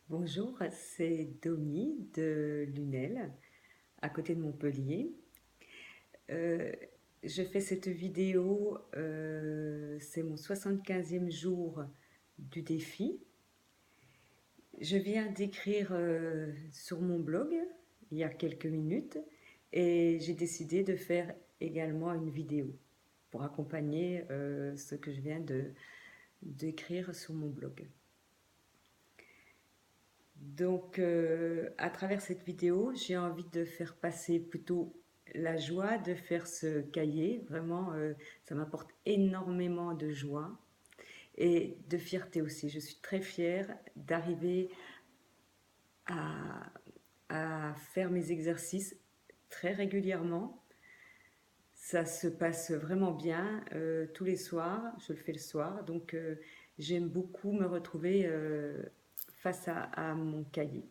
Bonjour, c'est Domi de Lunel, à côté de Montpellier. Euh, je fais cette vidéo, c'est mon 75e jour du défi. Je viens d'écrire sur mon blog il y a quelques minutes et j'ai décidé de faire également une vidéo pour accompagner ce que je viens d'écrire sur mon blog. Donc, à travers cette vidéo, j'ai envie de faire passer plutôt la joie de faire ce cahier. Vraiment, ça m'apporte énormément de joie et de fierté aussi. Je suis très fière d'arriver à, à faire mes exercices très régulièrement. Ça se passe vraiment bien tous les soirs. Je le fais le soir. Donc, j'aime beaucoup me retrouver face à mon cahier.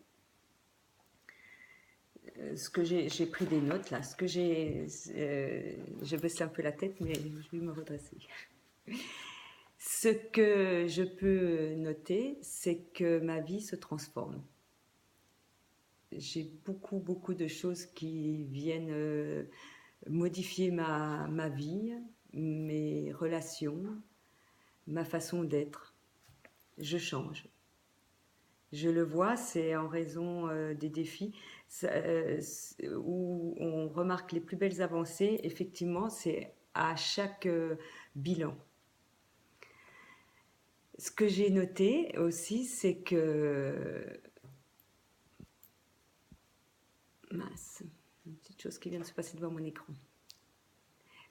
Ce que j'ai pris des notes là, ce que je baisse un peu la tête, mais je vais me redresser. Ce que je peux noter, c'est que ma vie se transforme. J'ai beaucoup de choses qui viennent modifier ma vie, mes relations, ma façon d'être. Je change. Je le vois, c'est en raison des défis où on remarque les plus belles avancées. Effectivement, c'est à chaque bilan. Ce que j'ai noté aussi, c'est que... Mince, une petite chose qui vient de se passer devant mon écran.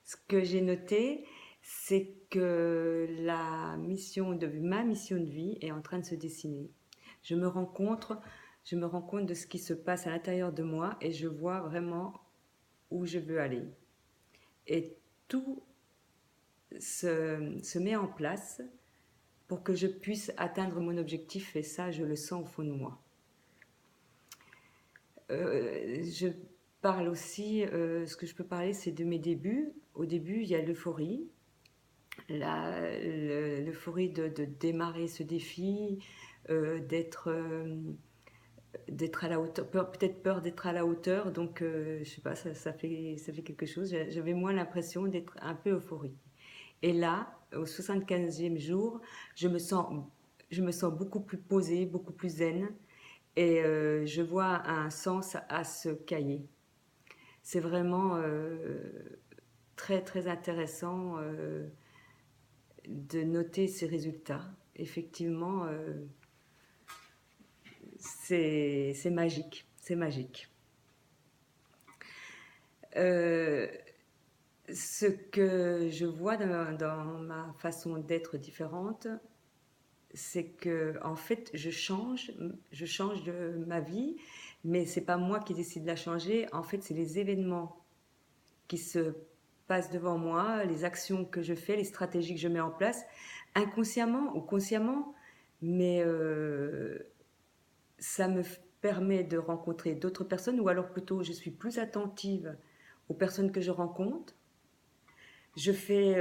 Ce que j'ai noté, c'est que ma mission de vie est en train de se dessiner. Je me rends compte, je me rends compte de ce qui se passe à l'intérieur de moi et je vois vraiment où je veux aller. Et tout se met en place pour que je puisse atteindre mon objectif et ça, je le sens au fond de moi. Je parle aussi, ce que je peux parler, c'est de mes débuts. Au début, il y a l'euphorie, l'euphorie de démarrer ce défi, d'être d'être à la hauteur, peut-être peur d'être à la hauteur, donc je sais pas, ça fait quelque chose. J'avais moins l'impression d'être un peu euphorique. Et là, au 75e jour, je me sens, je me sens beaucoup plus posée, beaucoup plus zen, et je vois un sens à ce cahier. C'est vraiment très intéressant de noter ces résultats. Effectivement, c'est magique, c'est magique. Euh, Ce que je vois dans ma façon d'être différente, c'est que en fait, je change de ma vie, mais c'est pas moi qui décide de la changer. En fait, c'est les événements qui se passent devant moi, les actions que je fais, les stratégies que je mets en place, inconsciemment ou consciemment, mais ça me permet de rencontrer d'autres personnes, ou alors plutôt, je suis plus attentive aux personnes que je rencontre. Je fais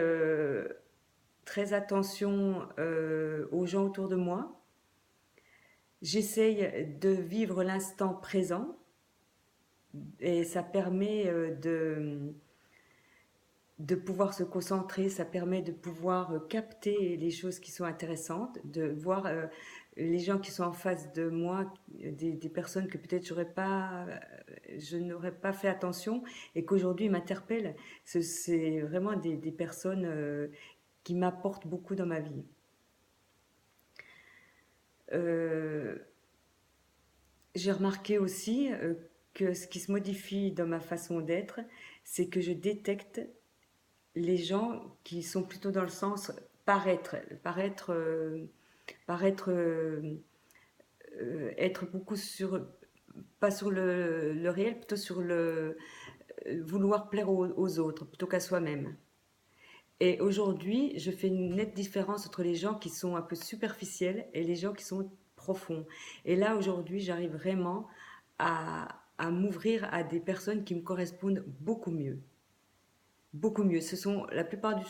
très attention aux gens autour de moi. J'essaye de vivre l'instant présent et ça permet de pouvoir se concentrer, ça permet de pouvoir capter les choses qui sont intéressantes, de voir les gens qui sont en face de moi, des personnes que peut-être je n'aurais pas fait attention et qu'aujourd'hui m'interpellent. C'est vraiment des personnes qui m'apportent beaucoup dans ma vie. Euh, j'ai remarqué aussi que ce qui se modifie dans ma façon d'être, c'est que je détecte les gens qui sont plutôt dans le sens paraître, paraître être beaucoup sur, pas sur le réel, plutôt sur le vouloir plaire aux autres plutôt qu'à soi-même. Et aujourd'hui, je fais une nette différence entre les gens qui sont un peu superficiels et les gens qui sont profonds. Et là, aujourd'hui, j'arrive vraiment à m'ouvrir à des personnes qui me correspondent beaucoup mieux. Beaucoup mieux. Ce sont la plupart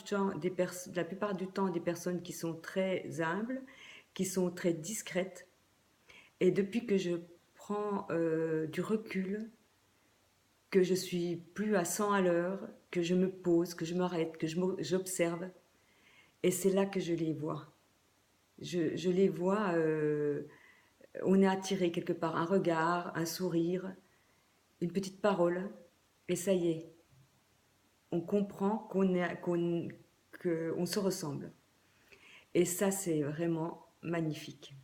la plupart du temps des personnes qui sont très humbles, qui sont très discrètes Et depuis que je prends du recul, que je suis plus à 100 à l'heure, que je me pose, que je m'arrête, que j'observe, et c'est là que je les vois. Je les vois, on est attiré quelque part, un regard, un sourire, une petite parole, et ça y est, on comprend qu'on se ressemble. Et ça, c'est vraiment magnifique.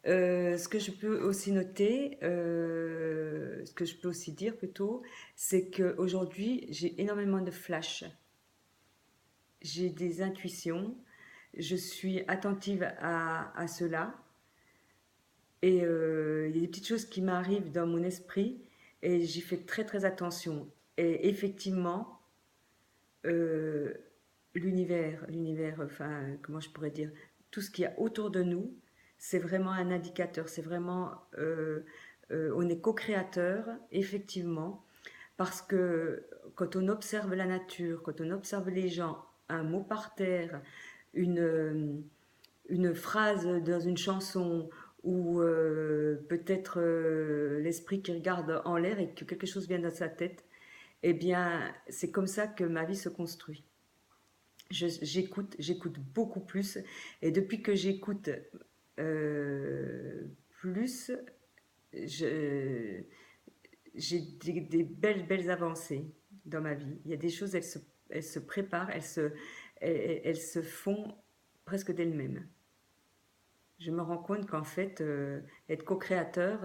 Ce que je peux aussi noter, ce que je peux aussi dire plutôt, c'est qu'aujourd'hui, j'ai énormément de flash. J'ai des intuitions, je suis attentive à cela, et il y a des petites choses qui m'arrivent dans mon esprit, et j'y fais très très attention. Et effectivement, euh, l'univers, enfin, comment je pourrais dire, tout ce qu'il y a autour de nous, c'est vraiment un indicateur, c'est vraiment, on est co-créateur, effectivement, parce que quand on observe la nature, quand on observe les gens, un mot par terre, une, une phrase dans une chanson, ou peut-être l'esprit qui regarde en l'air et que quelque chose vient dans sa tête, eh bien, c'est comme ça que ma vie se construit. J'écoute beaucoup plus. Et depuis que j'écoute plus, je- j'ai des belles avancées dans ma vie. Il y a des choses, elles se préparent, elles se font presque d'elles-mêmes. Je me rends compte qu'en fait, être co-créateur,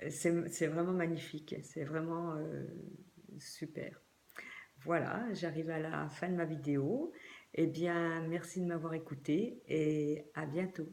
c'est vraiment magnifique. C'est vraiment super. Voilà, j'arrive à la fin de ma vidéo. Eh bien, merci de m'avoir écouté et à bientôt.